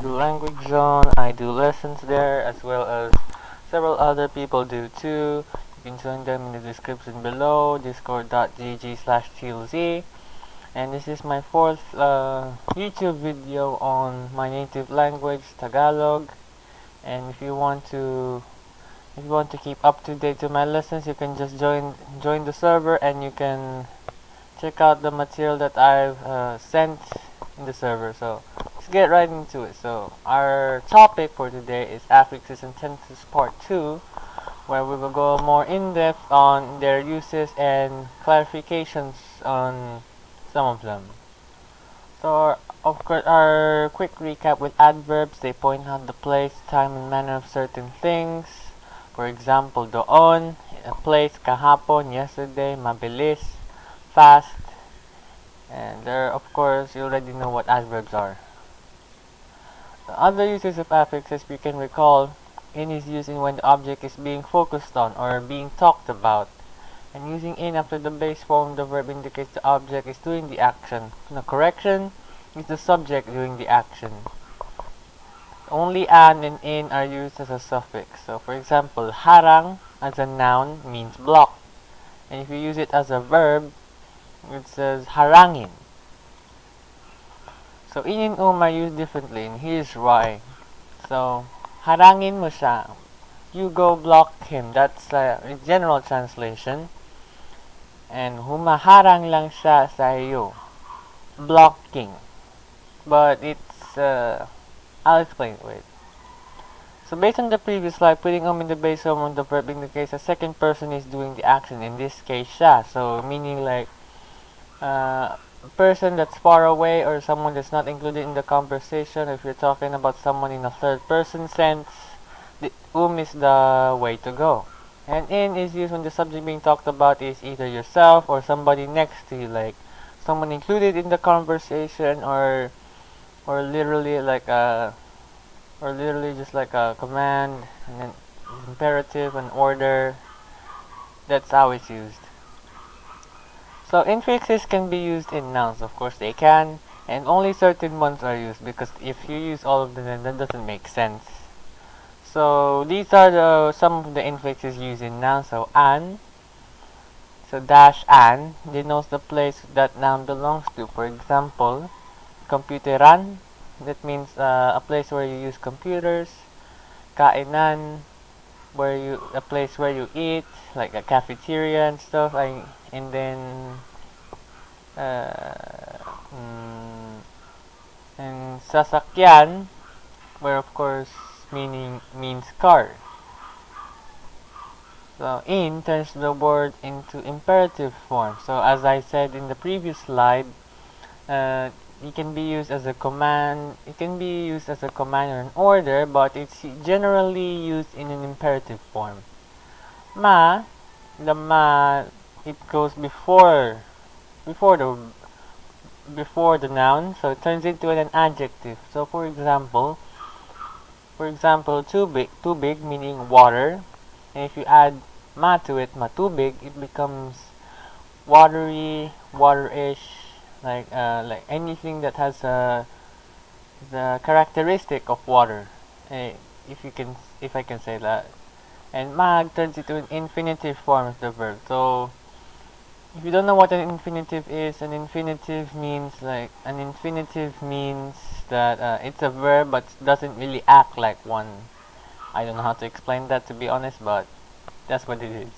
the Language Zone. I do lessons there as well as several other people do too. You can join them in the description below, discord.gg/tlz. And this is my fourth YouTube video on my native language, Tagalog. And if you want to keep up to date to my lessons, you can just join the server and you can check out the material that I've sent in the server. So let's get right into it. So our topic for today is affixes and tenses part 2, where we will go more in depth on their uses and clarifications on some of them. So of course, our quick recap with adverbs: they point out the place, time, and manner of certain things. For example, doon, a place, kahapon, yesterday, mabilis, fast. And there, of course, you already know what adverbs are. The other uses of affixes we can recall: in is used in when the object is being focused on or being talked about. And using in after the base form of the verb indicates the object is doing the action. The correction is the subject doing the action. Only an and in are used as a suffix. So for example, harang as a noun means block. And if you use it as a verb, it says harangin. So in and are used differently, and here's why. So harangin mo siya, you go block him. That's a general translation. And humaharang lang siya sa iyo, blocking. But it's I'll explain it. Wait. So based on the previous slide, putting in the base form of the verb indicates a second person is doing the action. In this case, siya. So meaning like a person that's far away or someone that's not included in the conversation. If you're talking about someone in a third person sense, the is the way to go. And in is used when the subject being talked about is either yourself or somebody next to you, like someone included in the conversation, or literally just like a command, an imperative, an order. That's how it's used. So infixes can be used in nouns, of course they can, and only certain ones are used, because if you use all of them, then that doesn't make sense. So these are some of the infixes used in nouns. So an, so dash an denotes the place that noun belongs to. For example, computeran, that means a place where you use computers. Kainan, a place where you eat, like a cafeteria and stuff. And then and sasakyan, where of course means car. So in turns the word into imperative form. So as I said in the previous slide, it can be used as a command. It can be used as a command or an order, but it's generally used in an imperative form. Ma, the ma, it goes before the noun, so it turns into an adjective. So for example, too big meaning water, and if you add ma to it, matubig, it becomes watery, waterish, like anything that has the characteristic of water, if I can say that. And mag turns into an infinitive form of the verb. So if you don't know what an infinitive is, an infinitive means that it's a verb but doesn't really act like one. I don't know how to explain that, to be honest, but that's what it is.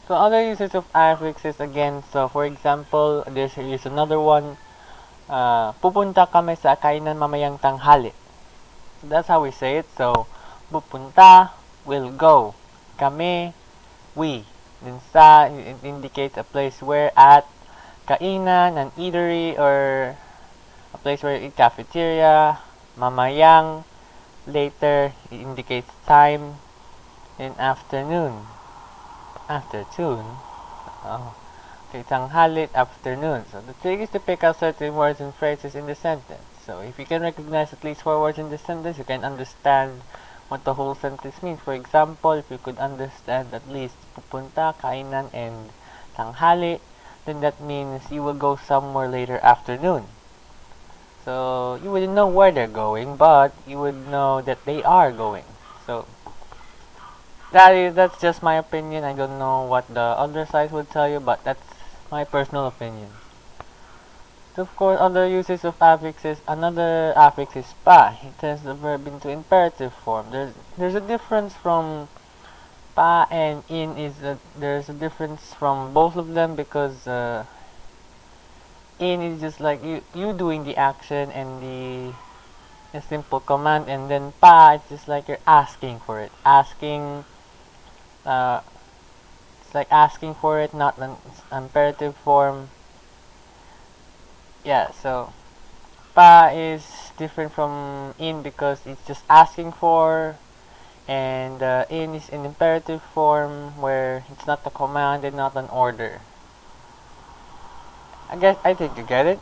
So other uses of affixes again. So for example, here's another one. Pupunta kami sa kainan mamayang tanghali. So that's how we say it. So pupunta, will go. Kami, we. Then sa, it indicates a place where, at. Kainan, an eatery or a place where you eat, cafeteria. Mamayang, later, it indicates time. Then afternoon, afternoon. Oh. Okay, tanghalit, afternoon. So the trick is to pick out certain words and phrases in the sentence. So if you can recognize at least 4 words in the sentence, you can understand what the whole sentence means. For example, if you could understand at least pupunta, kainan, and tanghali, then that means you will go somewhere later afternoon. So you wouldn't know where they're going, but you would know that they are going. So that's just my opinion. I don't know what the other side would tell you, but that's my personal opinion. So of course, other uses of affixes. Another affix is pa. It turns the verb into imperative form. There's a difference from pa and in. There's a difference from both of them because in is just like you doing the action and the a simple command, and then pa it's just like you're asking for it. Uh, it's like asking for it, not an imperative form. Yeah, so pa is different from in because it's just asking for, and in is an imperative form where it's not a command and not an order. I think you get it.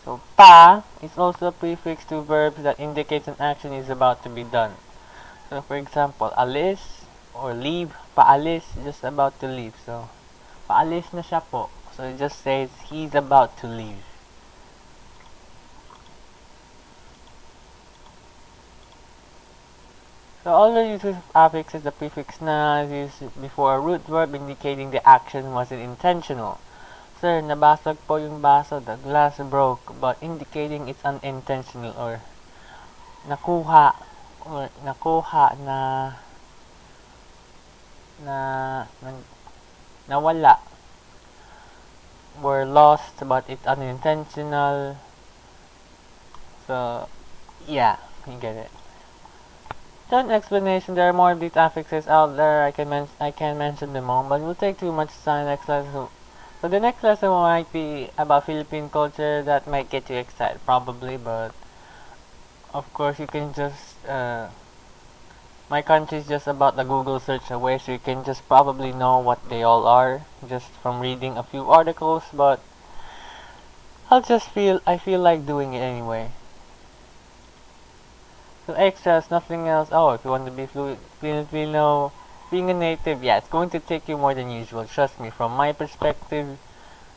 So pa is also a prefix to verbs that indicates an action is about to be done. So for example, alis or leave, paalis, just about to leave. So paalis na siya po. So it just says he's about to leave. So other uses of affixes, the prefix na is used before a root verb indicating the action wasn't intentional. Sir, nabasag po yung baso, the glass broke, but indicating it's unintentional, or nakuha, na na, na nawala, were lost but it's unintentional. So yeah, you get it. So in explanation, there are more of these affixes out there. I can mention them all, but it will take too much time next lesson. So the next lesson might be about Philippine culture. That might get you excited, probably, but of course you can just my country is just about the Google search away, so you can just probably know what they all are just from reading a few articles. But I feel like doing it anyway. So extras, nothing else. Oh, if you want to be fluent Filipino, being a native, yeah, it's going to take you more than usual. Trust me, from my perspective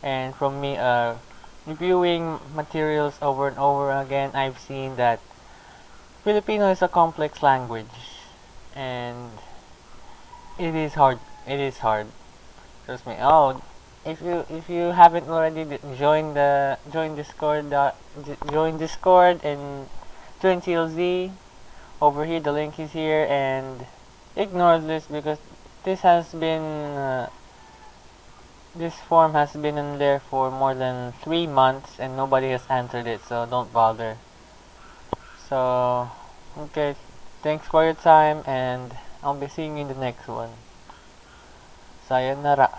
and from me reviewing materials over and over again, I've seen that Filipino is a complex language, and it is hard. It is hard. Trust me. Oh, if you haven't already join Discord, join Discord and join TLZ. Over here, the link is here, and ignore this because this has been this form has been in there for more than 3 months and nobody has answered it, so don't bother. So okay, thanks for your time, and I'll be seeing you in the next one. Sayonara.